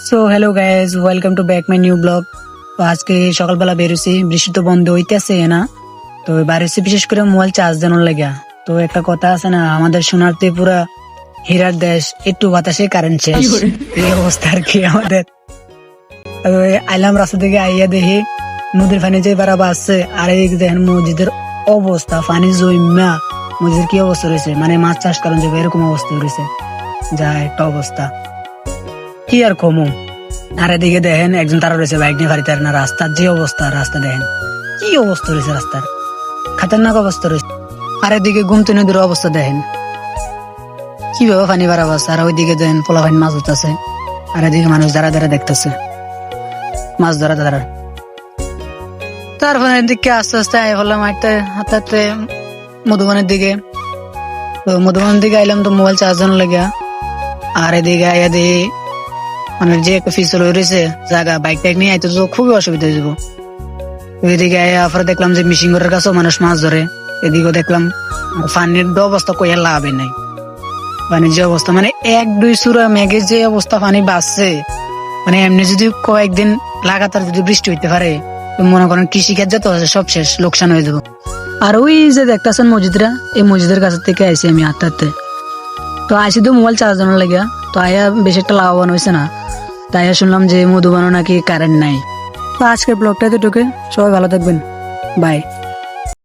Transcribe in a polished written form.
So hello guys, welcome to back my new blog. তো আজকে সকালবেলা বেরোছি, বৃষ্টি তো বন্ধ হইতেছে না, তো বেরোছি বিশেষ করে মোবাইল চার্জ দেওয়ার লাগা। তো একটা কথা আছে না, আমাদের সোনার ত্রিপুরা হীরার দেশ, একটু বাতাসে কারেন্ট শেষ, এই অবস্থা আর কি আমাদের। তো আইলাম রাস্তা থেকে, আইয়া দেখি নদীর পানি যে বাড়াবা আসছে, আর এই দেখেন মসজিদের অবস্থা, পানি জমা মসজিদের কি অবস্থা রয়েছে, মানে মাছ চাষ করেন যাবে এরকম অবস্থা রয়েছে, যা একটা অবস্থা কি আর কমু। আর এদিকে দেখেন একজন তারা রয়েছে বাইক নিয়ে বাড়িতে, না রাস্তার যে অবস্থা, রাস্তা দেখেন কি অবস্থা রয়েছে, রাস্তার খাতারনাক অবস্থা রয়েছে। আর এদিকে গুমতি নদীর অবস্থা দেখেন কিভাবে পানি বাড়াবো, আর ওইদিকে দেখেন পোলা পানি মাছ উঠতেছে, আর এদিকে মানুষ দাঁড়া দাঁড়া দেখতেছে মাছ ধরা দাঁড়া। তারপরে এদিকে আস্তে আস্তে আই হলাম হাঁটতে হাঁটতে মধুবনের দিকে। তো মধুবনের দিকে আইলাম তো মোবাইল চার্জ দেওয়ার লাগে, আর এদিকে আইয়া দিয়ে মানে যে একটা ফিসল হয়ে রয়েছে জায়গা, বাইক টাইক নিয়ে আইতে তো খুবই অসুবিধা হয়ে যাবো। ওইদিকে আবার দেখলাম যে মিশিং ঘরের কাছেও মানুষ মাছ ধরে, এদিকেও দেখলাম পানির অবস্থা কইয়া লাভে নাই। পানির যে অবস্থা, মানে এক দুই সুরা মেঘের যে অবস্থা পানি বাড়ছে, মানে এমনি যদি কয়েকদিন লাগাতার যদি বৃষ্টি হইতে পারে, মনে করেন কৃষিকাজ যত আছে সব শেষ, লোকসান হয়ে যাবো। আর ওই যে দেখতেছেন মসজিদরা, এই মসজিদের কাছ থেকে আইসি আমি হাঁটতে হাঁটতে। তো আইসি তো মোবাইল চার্জ দেওয়ার লাগিয়া, তো আয়া বেশি একটা লাভবান হয়েছে না, তাই শুনলাম যে মধুবনে নাকি কারেন্ট নাই। তো আজকের ব্লগটা এতটুকু, সবাই ভালো থাকবেন, বাই।